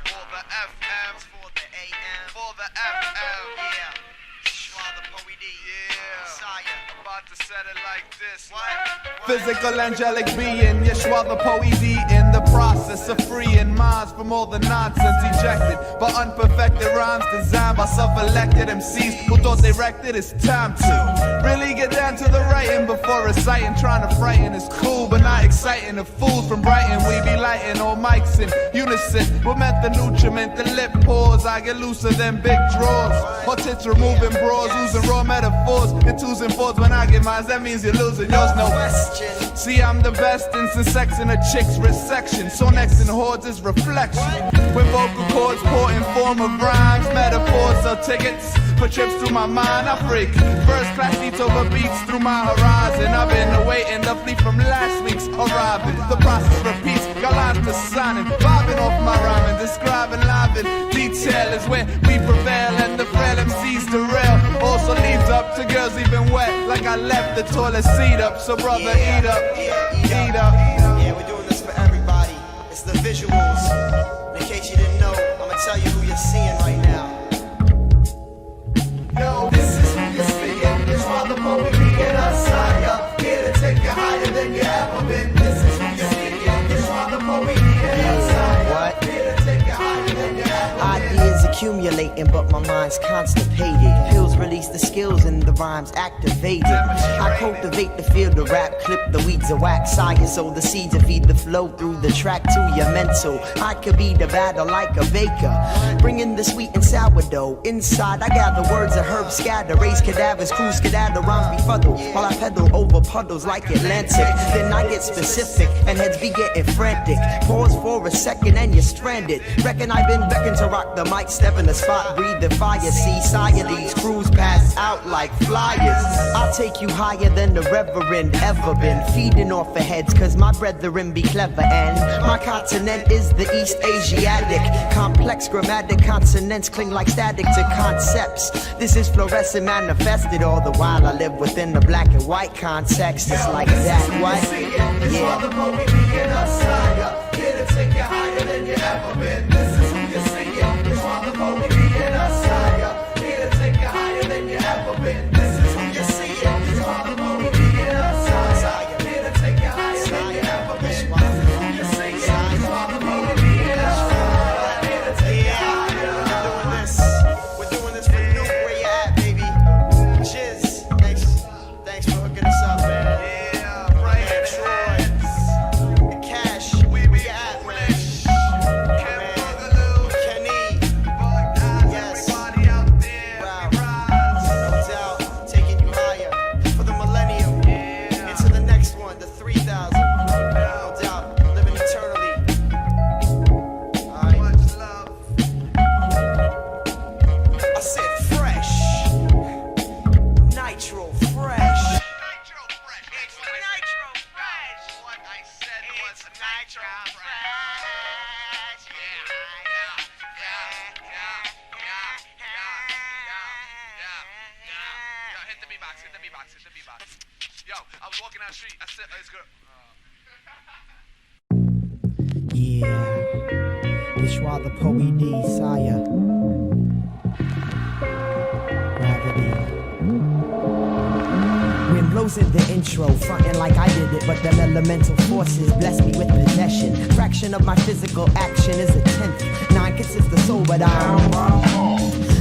For the FM, for the AM, for the FM, yeah. Yeshua the Poet, yeah. Siah, about to set it like this. What? Physical angelic being, Yeshua the Poesy in the process of freeing minds from all the nonsense ejected by unperfected rhymes designed by self-elected MCs who thought they wrecked it. It's time to really get down to the writing before reciting. Trying to frighten is cool but not exciting. The fools from Brighton, we be lighting all mics in unison. We're meant the nutriment, the lip pores. I get looser than big drawers, or tits removing bras, using raw metaphors in twos and fours. When I get mine, that means you're losing yours. No question. See, I'm the best in sex in a chick's wrist section. So next in hordes is reflection. When vocal cords pour in form of rhymes, metaphors or tickets for trips through my mind. I freak first class seats over beats through my horizon. I've been awaiting the fleet from last week's arriving. The process repeats, got lines for signing, vibing off my rhyming, describing live in detail is where we prevail, and the frail MCs derail. Also leads up to girls even wet, like I left the toilet seat up. So brother, eat up, eat up. Yeah, we're doing this for everybody. It's the Visualz. In case you didn't know, I'ma tell you who you're seeing right now. Yo, this is who you're seeing. Yeshua the Poet being a Siah, here to take you higher than you ever been. This is who you're seeing. Yeshua the Poet being a Siah, here to take you higher than you ever been. Ideas accumulating, but my mind's constipated. Pills release the skills and the rhymes activated. I cultivate the field of rap, clip the weeds of wax. Siah sow the seeds and feed the flow through the track to your mental. I could be the battle like a baker, bringing the sweet and sourdough. Inside I gather words of herbs scatter, raise cadavers, cruise skedaddle, rhymes befuddle while I pedal over puddles like Atlantic. Then I get specific and heads be getting frantic. Pause for a second and you're stranded. Reckon I've been beckoned to rock the mic, step in the spot, breathe the fire. See, Siah, these crews pass out like flyers. I'll take you higher than the reverend ever been, feeding off of heads cause my brethren be clever. And my continent is the East Asiatic. Complex grammatic consonants cling like static to concepts. This is fluorescent manifested, all the while I live within the black and white context. It's like that, what? Yeah. The Poet being a Siah, here to take you higher than you ever been. This is who you're seeing. Yeshua the Poet being a Siah, here to take you higher than you ever been. This is who you're seeing. Yeshua the Poet being a Siah, here to take you higher than you ever been. This is who you're seeing. Yeshua the Poet being a Siah, here to take you higher. We're doing this for Nuke, where you at, baby? Chiz, thanks for hooking us up, man. Yeah, right. And Troy, the Cash, we at, man. Kenny, yes. Everybody out there, no doubt, taking you higher for the millennium, into the next one, the 3000. No doubt, living eternally. Alright. Much love. I said fresh. Nitro fresh. Nitro fresh. It's nitro fresh. What I said was nitro fresh. Yo, hit the beatbox, hit the beatbox. Yo, I was walking down the street. I said, it's good. Yeah, Yeshua the Poet, Siah. Gravity. Wind blows in the intro, frontin' like I did it, but the elemental forces bless me with possession. Fraction of my physical action is a tenth. 9 consists the soul, but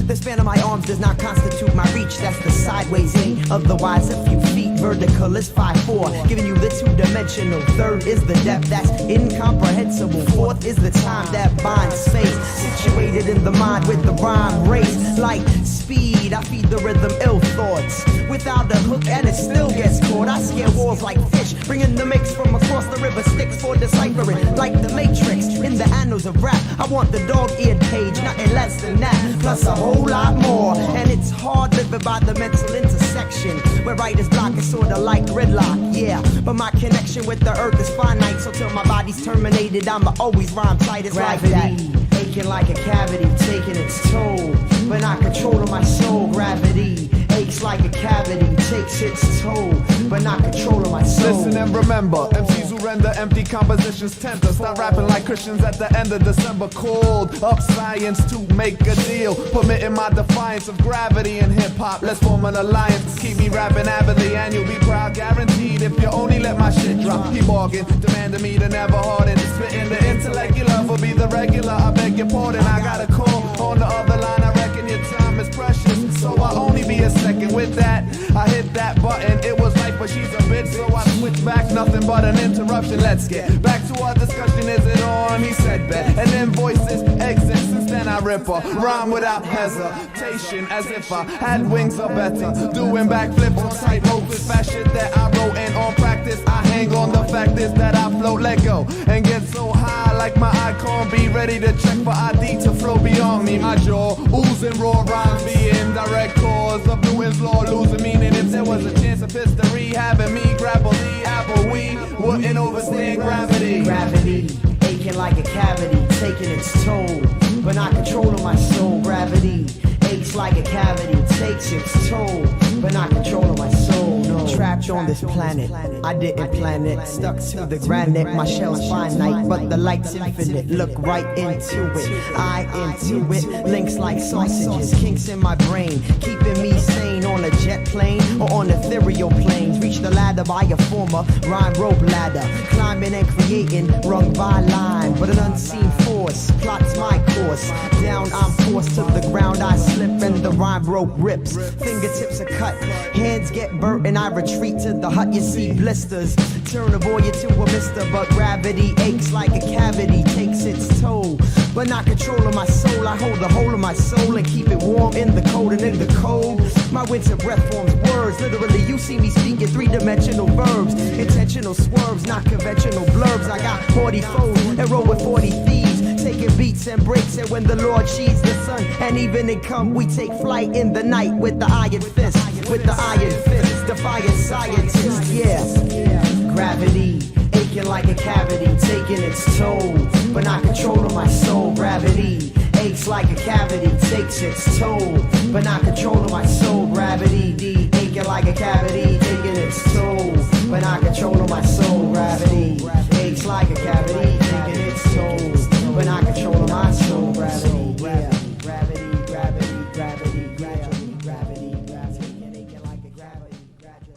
the span of my arms does not constitute my reach. That's the sideways 8. Otherwise, a few feet. Vertical is 5'4", giving you the 2-dimensional. 3rd is the depth that's incomprehensible. 4th is the time that binds space. Situated in the mind with the rhyme race. Like speed, I feed the rhythm ill thoughts. Without a hook and it still gets caught. I scare walls like fish, bringing the mix from across the river Styx for deciphering. Like the Matrix in the annals of rap. I want the dog-eared page, nothing less than that. Plus a whole lot more. And it's hard living by the mental intersection, where writer's block is sorta like gridlock, yeah. But my connection with the earth is finite, so till my body's terminated, I'ma always rhyme tight. It's like that. Aching like a cavity, taking its toll, but not controlling my soul. Gravity, aches like a cavity, takes its toll, but not controlling my soul. Listen and remember, MCs who render empty compositions tend to start rapping like Christians at the end of December. Called up science to make a deal, permitting my defiance of gravity in hip-hop. Let's form an alliance, keep me rapping avidly and you'll be proud, guaranteed. If you only let my shit drop, keep bargain, demanding me to never harden. Spitting the intellect you love will be the regular, I beg your pardon. I got a call on the other line, I reckon your time is precious, so I'll only be a second. With that, I hit that button, it was right, but she's a bitch, so I switch back, nothing but an interruption. Let's get back to our discussion, is it on? He said bet, and then voices exit. Since then I rip a rhyme without hesitation, as if I had wings or better. Doing backflips on tightrope with fast shit that I wrote, and on practice I hang on. The fact is that I float, let go, and get so high like my icon. Be ready to check for ID to flow beyond me. My jaw oozing raw rhymes, being direct cause of Newton's law, losing meaning. If there was a chance of history having me grapple the apple, we wouldn't overstand gravity. Gravity, aching like a cavity, taking its toll, but not controlling my soul. Gravity aches like a cavity, takes its toll, but not controlling my soul. No, trapped on this planet, I didn't plan it. Stuck to the granite, my shell's finite, but the light's infinite. Look right into it, I into it. Links like sausages, kinks in my brain, keeping me sane on a jet plane or on ethereal planes. Reach the ladder by a former rhyme rope ladder, climbing and creating rung by line, but an unseen force plots my course. Down I'm forced to the ground, I slip and the rhyme rope rips. Fingertips are cut, hands get burnt and I retreat to the hut. You see blisters turn a voyeur to a mister, but gravity aches like a cavity, takes its toll, but not controlling my soul. I hold the whole of my soul and keep it warm in the cold, and in the cold my winter breath forms words. Literally you see me speaking three-dimensional verbs, intentional swerves, not conventional blurbs. I got 40 foes and roll with 40 thieves, taking beats and breaks, and when the Lord sheeds the sun and evening come, we take flight in the night with the iron fist, with the iron fist, defying scientists. Yeah, gravity aching like a cavity, taking its toll, but not controlling my soul. Gravity aches like a cavity, takes its toll, but not controlling my soul. Gravity aching like a cavity, taking its toll, but not controlling my soul. Gravity aches like a cavity, taking its toll, but not controlling my soul. Gravity, yeah. Gravity, gravity, gravity, gravity, gravity, gravity, aching like a gravity, gravity,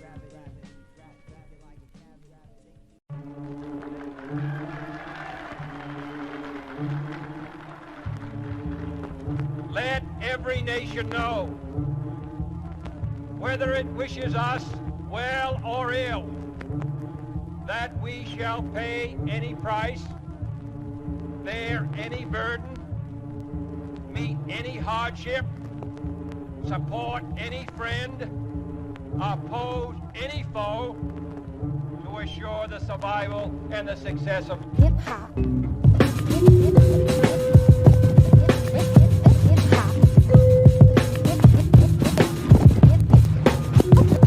Let every nation know, whether it wishes us well or ill, that we shall pay any price, bear any burden, meet any hardship, support any friend, oppose any foe, to assure the survival and the success of hip-hop.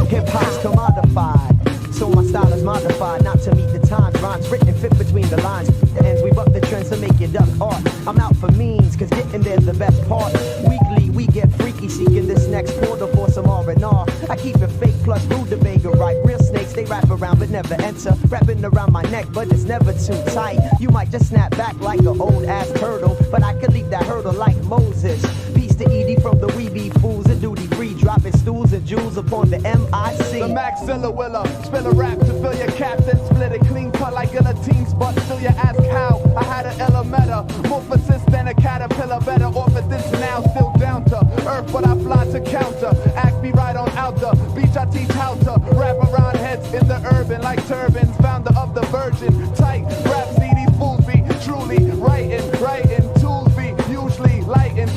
Hip-hop's commodified, so my style is modified, not to meet the times. Rhymes written fit between the lines. The ends we buck the trends to make you duck art. I'm out for means, cause getting there's the best part. Weekly we get freaky, seeking this next quarter for some R&R. I keep it fake plus rutabaga right. Real snakes, they wrap around but never enter. Wrapping around my neck, but it's never too tight. You might just snap back like an old ass turtle, but I could leave that hurdle like Moses. Peace to Edie from the Weeby fools and duty free, dropping stools and jewels upon the MIC. The Maxilla Willa, spill a rap to fill your cap, then split it clean cut like guillotines. But still you ask how, I had an elementa, more persist than a caterpillar, better off at this now, still down to earth, but I fly to counter. Act me right on out the beach, I teach how to wrap around heads in the urban like turbans, founder of the virgin. Tight rap, see these fools be truly writing, tools be usually lighting.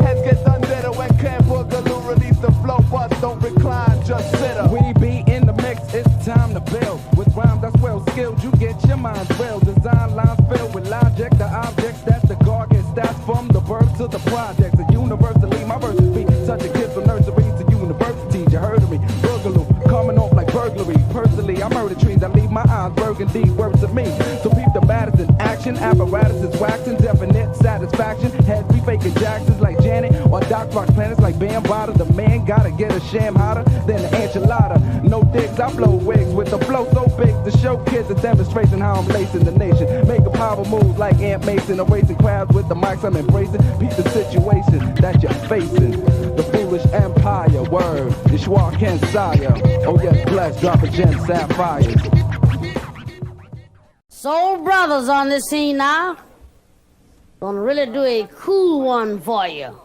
Heads get done better when Cam Boogaloo release the flow, but don't recline, just sit up. We be in the mix, it's time to build. With rhymes that's well skilled, you get your mind well. Design lines filled with logic, the objects that's the garget stats from the birth to the projects. Universally, my verses be touching kids from nurseries to universities. You heard of me, Boogaloo, coming off like burglary. Personally, I murder trees, I leave my eyes burgundy, words to me. So peep the baddest in action, apparatus is waxing, definite satisfaction. Heads be faking Jacksons like Janet or Doc rock planets like Bambada. The man gotta get a sham hotter than an enchilada. No digs, I blow wigs with a flow so big to show kids a demonstration how I'm lacing the nation. Making power moves like Aunt Mason, erasing crowds with the mics I'm embracing. Beat the situation that you're facing. The foolish empire, word, Yeshua Ken Siah. Oh yes, bless, drop a gem, sapphires. Soul Brothers on the scene now. Gonna really do a cool one for you.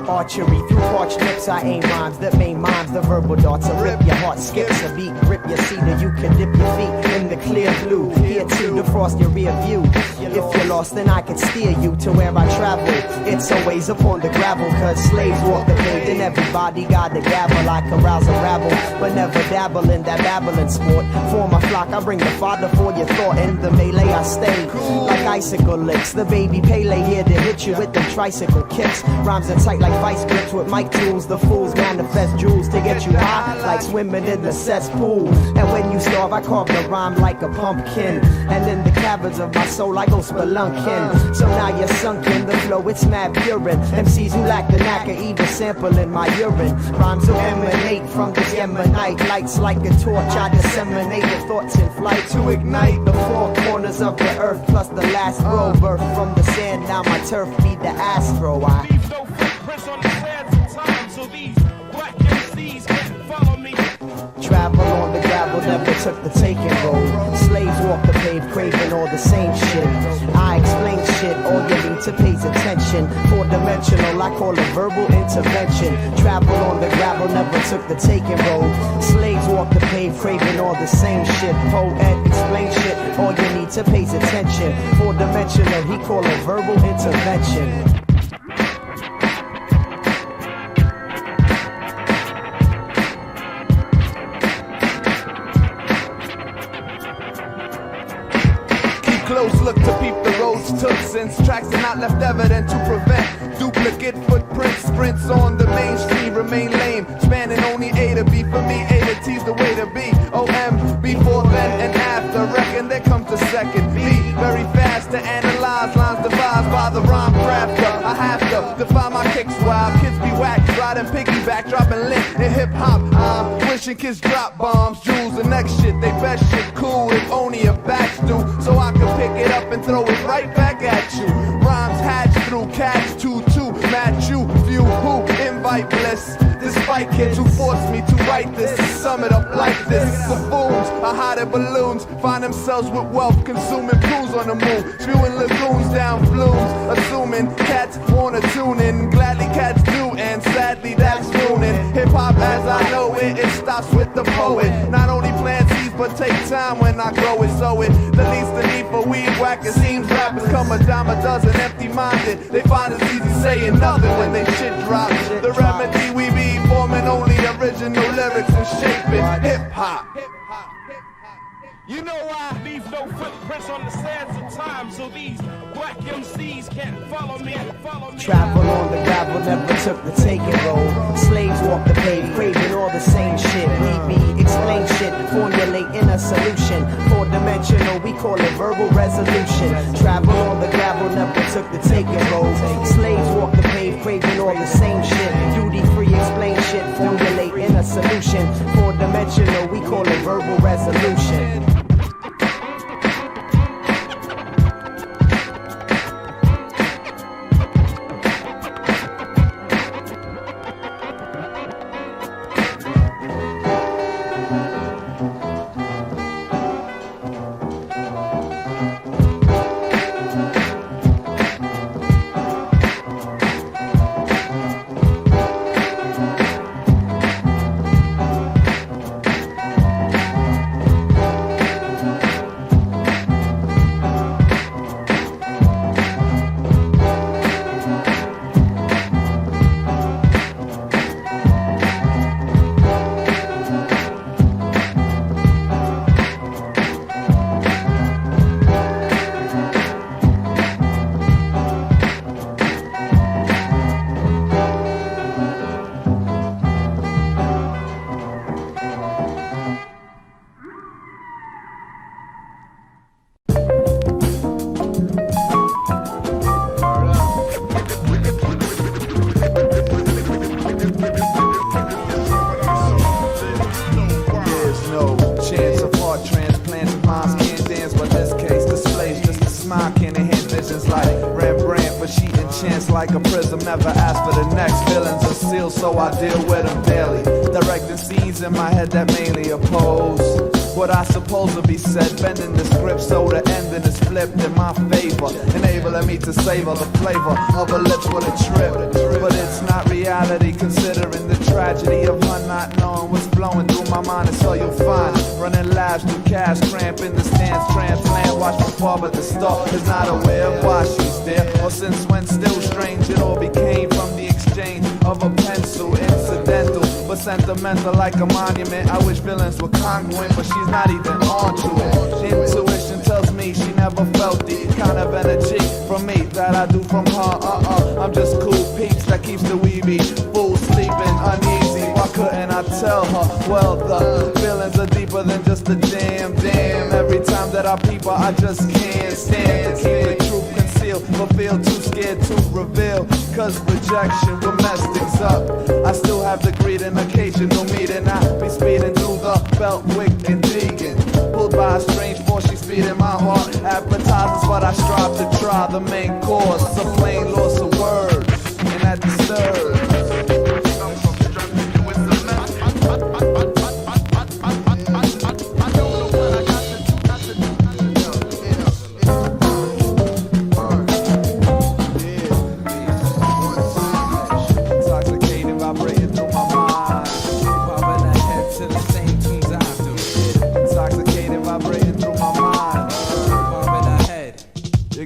Archery through parched lips, I aim rhymes that main mimes, the verbal darts. I rip your heart, skips a beat, grip your cedar. You can dip your feet in the clear blue. Here to defrost your rear view. If you're lost, then I can steer you to where I travel. It's always upon the gravel, cause slaves walk the paved and everybody got the gavel. I can rouse a rabble, but never dabble in that babbling sport. For my flock, I bring the father for your thought. In the melee, I stay like icicle licks. The baby Pele here to hit you with them tricycle kicks. Rhymes are tight like vice grips with mic tools. The fools manifest jewels to get you high, like swimming in the cesspool. And when you starve, I carve the rhyme like a pumpkin. And in the caverns of my soul, I go spelunking. So now you're sunk in the flow, it's mad purine. MCs who lack the knack of even sampling my urine. Rhymes will emanate from this Yemenite. Lights like a torch, I disseminate the thoughts in flight to ignite the four corners of the earth, plus the last row. Birth from the sand, now my turf be the astro. Leave no footprints on the sands of time, so these black MCs can't follow me. Travel on the gravel, never took the taking road. Slaves walk the pave, craving all the same shit. I explain shit, all you need to pay's attention. Four-dimensional, I call it verbal intervention. Travel on the gravel, never took the taking road. Slaves walk the pave, craving all the same shit. Poet, explain shit, all you need to pay's attention. Four-dimensional, he call it verbal intervention. Close look to peep the roads took, since tracks are not left evident to prevent duplicate footprints. Sprints on the main street remain lame, spanning only A to B. For me, A to T's the way to be. OM before then and after, reckon there comes the second B. Very fast to analyze lines devised by the rhyme crafter. I have to define my kicks while kids be whack, riding piggyback, dropping lit in hip hop. I'm wishing kids drop bombs, jewels, the next shit. They best shit cool if only a batch do, so I can pick it up and throw it right back at you. Rhymes hatch through cats, 2-2, match you, few who invite bliss. Despite kids who forced me to write this, to sum it up like this. Buffoons are hot air balloons, find themselves with wealth, consuming pools on the moon, spewing lagoons down flumes, assuming cats wanna tune in. Gladly cats do, and sadly that's ruining hip-hop as I know it. It stops with the poet. Not only plant seeds, but take time when I grow it, so it the least the need for weed whack. It seems rappers come a dime a dozen, empty-minded. They find it easy saying nothing when they shit drop. The remedy we be forming only original lyrics and shaping hip-hop. You know I leave no footprints on the sands of time, so these black MCs can't follow me. Travel on the gravel, never took the taking road. Slaves walk the pave, craving all the same shit. We be explain shit, formulating a solution. Four-dimensional, we call it verbal resolution. Travel on the gravel, never took the taking road. Slaves walk the pave, craving all the same shit. Duty-free, explain shit, formulating a solution. Four-dimensional, we call it verbal resolution. a prism, never ask for the next. Villains are sealed, so I deal with them daily. Directing scenes in my head that mainly oppose what I suppose will be said, bending the script so the ending is flipped in my favor, enabling me to savor the flavor of a lips with a trip. But it's not reality, considering the tragedy of her not knowing what's flowing through my mind. It's all you'll find, running laps through cash, cramping the stands, transplant, watch before, but the star is not aware of why she's there, or since when. Still strange, it all became from the exchange of a pencil, incidental but sentimental like a monument. I wish villains were congruent, but she's not even onto it. Intuition tells me she never felt the kind of energy from me that I do from her. I'm just cool peeps that keeps the weeby fool sleeping uneasy. Why couldn't I tell her? Well, the feelings are deeper than just a damn. Every time that I peep her, I just can't stand to keep the truth concealed, but feel too scared to reveal, cause rejection will mess things up. I still have the greed and occasional meeting. I be speeding through the Beltwick and Deegan, pulled by a strange force, she's feeding my heart appetizers, but I strive to try the main course. A plain loss of words, and that disturbs.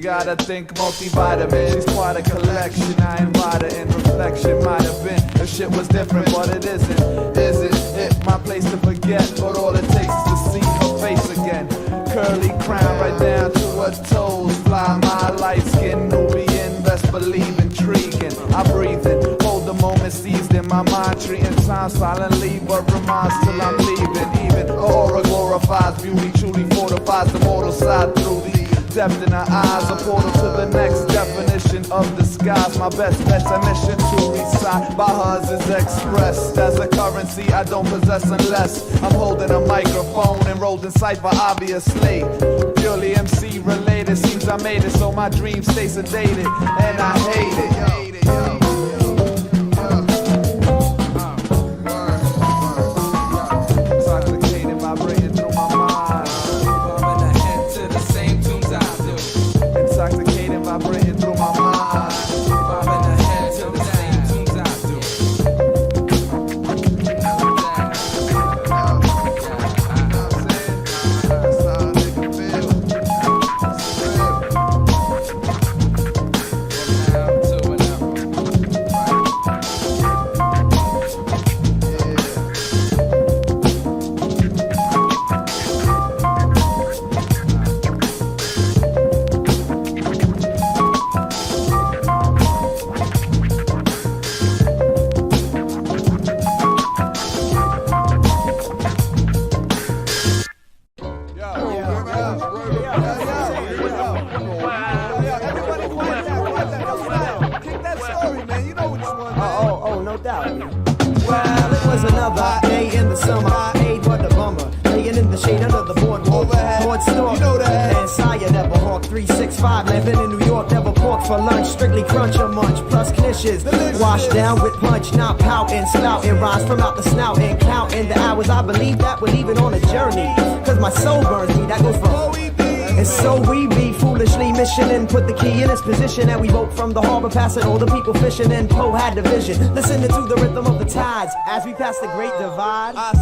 Gotta think multivitamin, she's quite a collection. I invite her in reflection. Might have been if shit was different, but it isn't. Isn't it my place to forget? But all it takes is to see her face again. Curly crown right down to her toes. Fly my light skin Nubian, best believe intriguing. I breathe in, hold the moment seized in my mind, treating time silently, but reminds till I'm leaving. Even her aura glorifies beauty, truly fortifies the mortal side through the depth in her eyes, a portal to the next definition of disguise. My best mission to reside by hers is expressed as a currency I don't possess unless I'm holding a microphone enrolled in cipher, obviously. Purely MC related, seems I made it, so my dreams stay sedated, and I hate it. Intoxicated, vibrating through my mind. Intoxicated, vibrating through my mind. Bobbing the head to the same tunes I do. That's how a nigga feel. shade under the boardwalk. Lord Stork, you know that. And Siah never hawk 365, living in New York, never pork for lunch. Strictly crunch or munch, plus knishes. Washed down with punch, not pouting, spouting rhymes from out the snout and counting the hours. I believe that we're leaving on a journey, cause my soul burns me, that goes from. And so we be foolishly missioning, put the key in its position, and we vote from the harbor, passing all the people fishing. And Poe had the vision, listening to the rhythm of the tides as we pass the great divide. I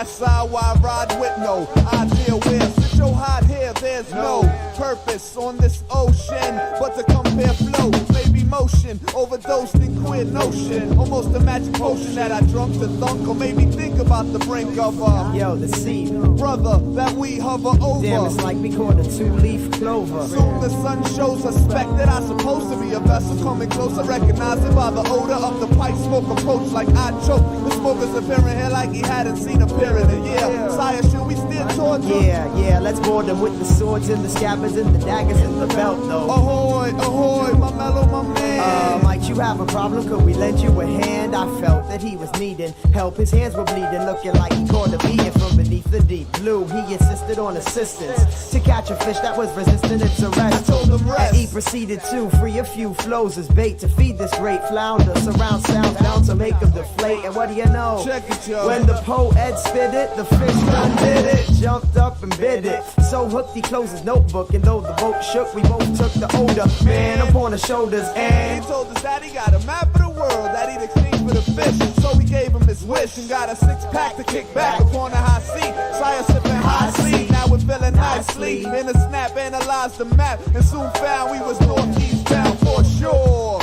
side, why ride with no idea where. Sit your hot hair, there's no purpose on this ocean but to compare flow, baby motion, overdosed in queer notion, almost a magic potion that I drunk to thunk, or made me think about the brink of yo, the sea, brother, that we hover over. Damn, it's like we caught a two-leaf clover. Soon the sun shows, suspect that I'm supposed to be a vessel coming closer, recognizing by the odor of the pipe smoke approach like I choke. The smoker's appearing here like he hadn't seen a pair in a year. Siah, should we steer towards him? Yeah, let's board them with the swords and the scabbards and the daggers and the belt though. Ahoy, ahoy, my mellow, my man. Might you have a problem? Could we lend you a hand? I felt that he was needing help. His hands were bleeding, looking like he caught a beating from beneath the deep blue. He insisted on assistance to catch a fish that was resistant its arrest. I told him rest. And he proceeded to free a few flows as bait to feed this great flounder. Surround sound down to make him deflate. And what do you know? Check it, yo. When the poet spit it, the fish done did it. Jumped up and bit it. So hooked he closed his notebook, and though the boat shook, we both took the older man upon the shoulders. And he told us that he got a map of the world that he'd exchange for the fish. So we gave him his wish and got a 6-pack to kick back upon the high seat. Siah sipping high seat. Now we're feeling nicely. In a snap, analyzed the map, and soon found we was northeast bound for sure.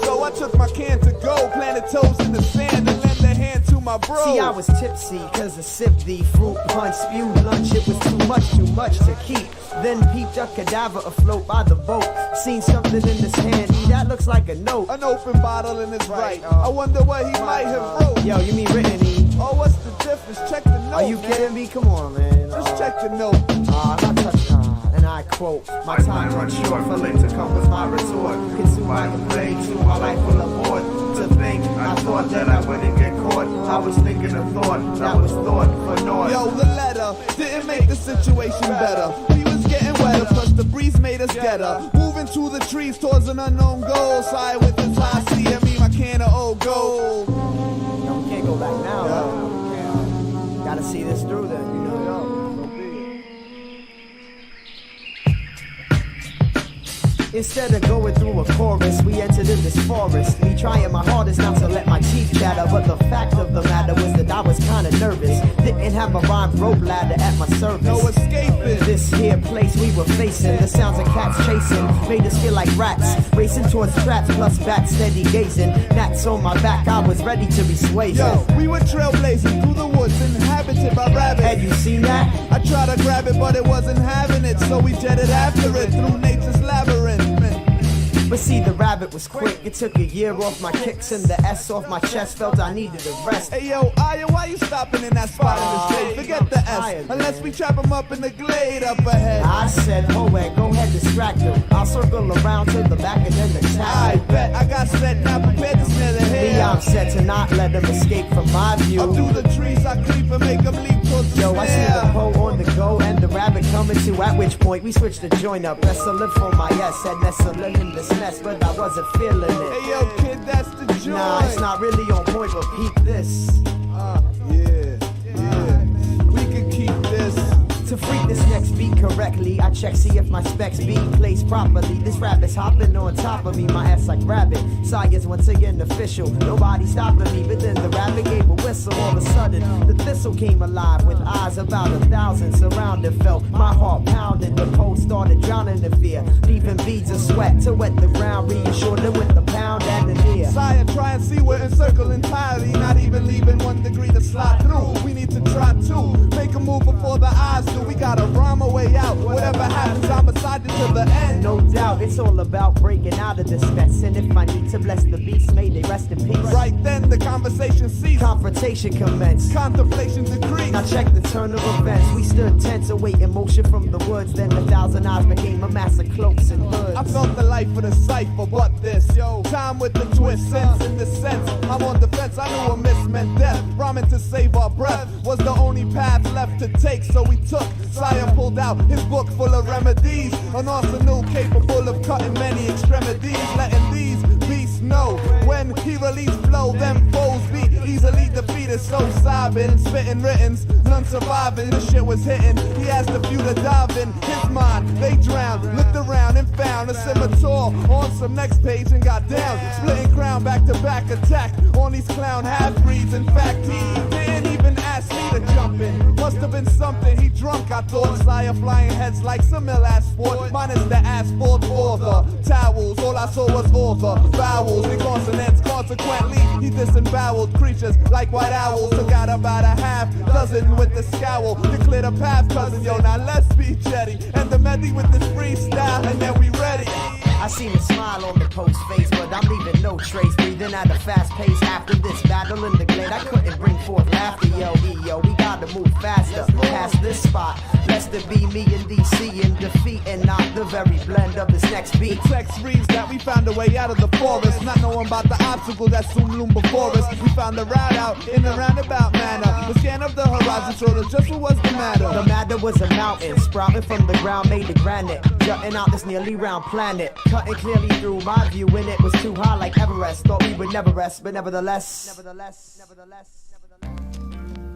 So I took my can to go, planted toes in the sand, and lent a hand to my bro. See, I was tipsy, cause I sipped the fruit punch, spewed lunch. It was too much to keep. Then peeped a cadaver afloat by the boat. Seen something in his hand, that looks like a note. An open bottle in his right. I wonder what he might have wrote. Yo, you mean written, E? Oh, what's the difference? Check the note. Are you kidding me? Come on, man. Just check the note. Not touch, and I quote, my time runs short, for late to come was my retort. Consumed by the play, to my life full of board. To think, I thought that I wouldn't get caught. I was thinking a thought, that was thought for naught. Yo, the letter didn't make the situation better. We was getting wetter, plus the breeze made us getter. Moving to the trees towards an unknown goal. Siah with his high C, I mean my can of old gold. No, we can't go back now, though. Gotta see this through then, you know, yo. Instead of going through a chorus, we entered in this forest. Me trying my hardest not to let my teeth chatter, but the fact of the matter was that I was kinda nervous. Didn't have my rhyme rope ladder at my service. No escaping. This here place we were facing, the sounds of cats chasing made us feel like rats, racing towards traps plus bats steady gazing. Gnats on my back, I was ready to be swayed. Yo, we were trailblazing through the woods, inhabited by rabbits. Had you seen that? I tried to grab it, but it wasn't having it, so we jetted after it through nature's labyrinth. But see, the rabbit was quick. It took a year off my kicks and the S off my chest. Felt I needed a rest. Hey yo, Aya, why you stopping in that spot in the shade? Forget the S, unless we trap him up in the glade up ahead. I said, poet, go ahead, distract him. I'll circle around to the back and then attack. I bet I got set, now prepared to snare the head. Me, I'm set to not let him escape from my view. Up through the trees I creep and make him leap towards the Yo, I see the Depo on the go and the rabbit coming to, at which point we switched the joint up. Wrestling for my S, said wrestling in this mess, but I wasn't feeling it. Hey yo, kid, that's the joint. Nah, it's not really on point, but peep this. We can keep this. To freak this next beat correctly, I check, see if my specs be placed properly. This rabbit's hopping on top of me, my ass like rabbit. Siah's once again official, nobody stopping me. But then the rabbit gave a whistle. All of a sudden, the thistle came alive with eyes about 1,000 surrounded. Felt my heart pounding, the pole started drowning in fear. Leaving beads of sweat to wet the ground, reassured them with the pound and the near. Siah, try and see we're encircled entirely, not even leaving 1 degree to slide through. We need to try to make a move before the eyes do. We gotta rhyme our way out. Whatever happens, I'm beside you to the end. No doubt, it's all about breaking out of this mess. And if I need to bless the beast, may they rest in peace. Right then, the conversation ceased. Confrontation commenced. Contemplation decreased. Now check the turn of events. We stood tense, awaiting motion from the woods. Then 1,000 eyes became a mass of cloaks and hoods. I felt the life of the cipher, but this, yo, time with the twist, sense in the sense. I'm on defense, I knew a miss meant death. Rhyming to save our breath was the only path left to take, so we took. Siah pulled out his book full of remedies, an arsenal capable of cutting many extremities, letting these beasts know when he released flow, them foes be easily defeated. So sobbing, spitting writtens, none surviving. The shit was hitting. He asked a few to dive in his mind. They drowned, looked around and found a scimitar on some next page and got down. Splitting crown, back to back attack on these clown half breeds. In fact, he didn't even ask me to jump in. Must have been something he drunk. I thought Siah flying heads like some ill ass sport, minus the asphalt or the towels. All I saw was all the vowels and consonants. Consequently, he disemboweled creatures like white owls. Took out about a half dozen with the scowl to clear the path, cousin. Yo, now let's be jetty and the medley with this freestyle, and then we ready. I seen a smile on the post face, but I'm leaving no trace. Breathing at a fast pace after this battle in the glade. I couldn't bring forth laughter, yo, we gotta move faster, past this spot. Lest it be me and DC in defeat and not the very blend of this next beat. The text reads that we found a way out of the forest, not knowing about the obstacle that soon loom before us. We found the route out in a roundabout manner. The scan of the horizon showed us just what was the matter. The matter was a mountain, sprouting from the ground made of granite, jutting out this nearly round planet, cutting clearly through my view when it was too high like Everest. Thought we would never rest, but nevertheless.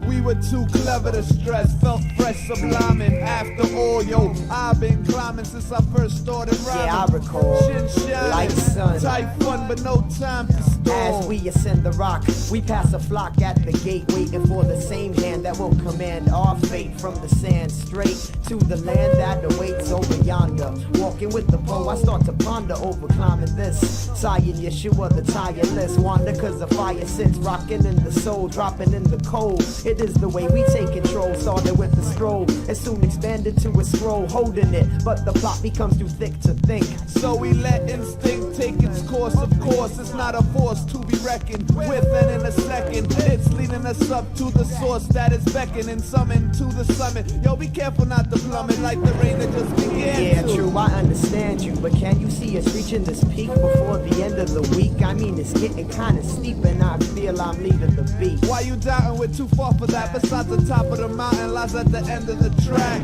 We were too clever to stress, felt fresh, sublime, and after all, yo, I've been climbing since I first started rhyming. Yeah, I recall. Shin shining, Like sun. tight fun, but no time to stall. As we ascend the rock, we pass a flock at the gate, waiting for the same hand that will command our fate. From the sand straight to the land that awaits over yonder. Walking with the Depo, I start to ponder over climbing this. Siah Yeshua, the tireless, wander cause the fire sits, rocking in the soul, dropping in the cold. It is the way we take control, started with the stroll, and soon expanded to a scroll, holding it, but the plot becomes too thick to think. So we let instinct take its course, of course, it's not a force to be reckoned with, and in a second, it's leading us up to the source that is beckoning, summoned to the summit. Yo, be careful not to plummet like the rain that just began. Yeah, true, I understand you, but can you see us reaching this peak before the end of the week? I mean, it's getting kinda steep, and I feel I'm leaving the beat. Why you doubting? We're too far for that. Besides, the top of the mountain lies at the end of the track.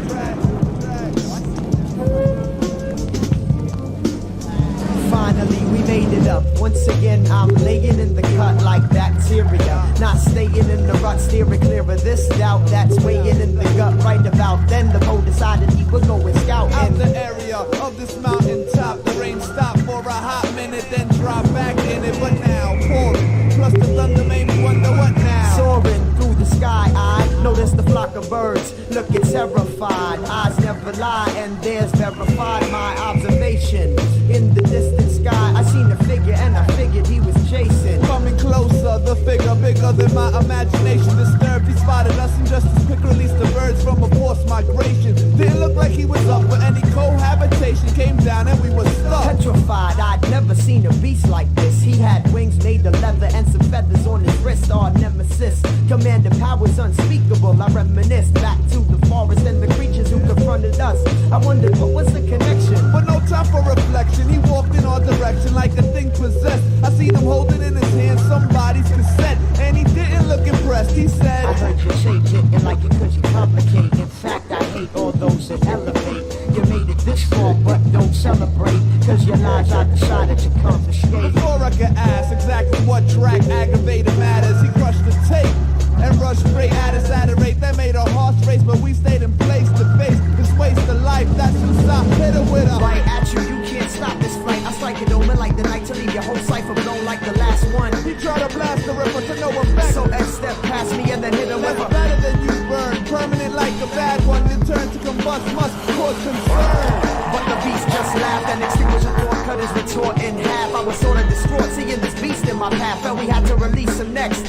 Finally, we made it up. Once again, I'm laying in the cut like bacteria. Not staying in the rut, steering clear of this doubt that's weighing in the gut. Right about then, the Depo decided he would go and scout. Out the area of this mountain top, the rain stopped for a hot minute, then dropped back in it. But now, pouring, plus the thunder made me wonder what now. Soaring through the sky, I noticed the flock of birds looking terrified. Eyes never lie, and there's verified my observation. In the distant sky, I seen a figure, and I figured he was chasing. Coming closer, the figure bigger than my imagination. Disturbed, he spotted us and just as quick released the birds from a forced migration. Didn't look like he was up for any cohabitation. Came down and we were stuck. Petrified, I'd never seen a beast like this. He had wings made of leather and some feathers on his wrist. Our nemesis, commanding powers unspeakable. I reminisce back to the forest and the creatures who confronted us. I wondered what was the connection. But no time for reflection. He walked in our direction like a thing possessed. I seen him holding in his hand somebody's cassette, and he didn't look impressed. He said, I heard you change it and like it cause you complicate. In fact, I hate all those that elevate. You made it this far, but don't celebrate, cause your lives I decided to confiscate. before I could ask exactly what track aggravated matters, he crushed the tape and rushed straight at us at a rate that made our hearts race, but we stayed in place to face this waste of life. That's who stopped, hit it with a Right at you, you can't stop this flight. I strike it over like the night to leave your whole cipher blown like the last one. He tried to blast the river to no effect. So X step past me and then hit him with That's a better than you burn, permanent like a bad one. Then turn to combust, must cause concern. But the beast just laughed and extinguished the thought, cut his retort in half. I was sort of distraught seeing this beast in my path, felt we had to release him next.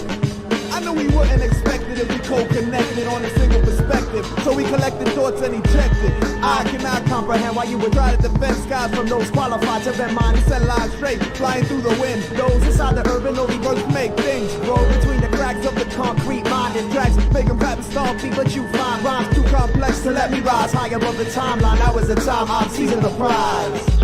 I knew we wouldn't expect it if we co-connected on a single perspective. So we collected thoughts and ejected. I cannot comprehend why you would Try to defend skies from those qualified to bend mine. He said lines straight, flying through the wind. Those inside the urban only Words make things roll between the cracks of the concrete mind and tracks, make them pat and stomp feet. but you find rhymes too complex to let me rise high above the timeline. That was the time I'm seizing the prize.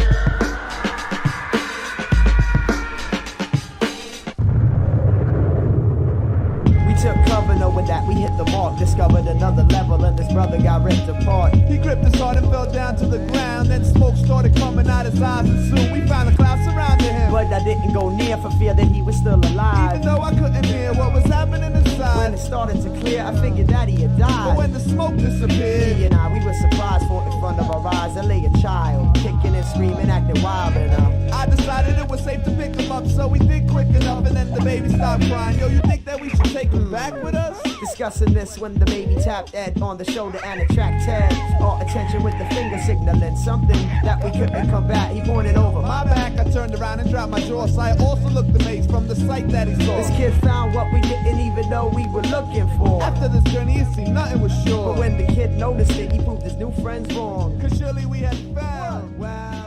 We took cover knowing that we hit the mark, discovered another level and this brother got ripped apart. He gripped his heart and fell down to the ground. Then smoke started coming out his eyes, and soon we found a cloud surrounding him. But I didn't go near for fear that he was still alive. Even though I couldn't hear what was happening When inside, it started to clear, I figured that he had but died. when the smoke disappeared, He and I, we were surprised, for in front of our eyes, there lay a child, kicking and screaming, acting wild, and I decided it was safe to pick him up, so we did quick enough, and then the baby stopped crying. Yo, you think that we should take him back with us? discussing this when the baby tapped Ed on the shoulder and attract Ted. Our attention with the finger signaling something that we couldn't combat. He pointed over My back, I turned around and dropped my jaw. Siah also looked amazed from the sight that he saw. This kid found what we didn't even know we were looking for. After this journey, it seemed nothing was sure. But when the kid noticed it, he proved his new friends wrong. Cause surely we had found, wow.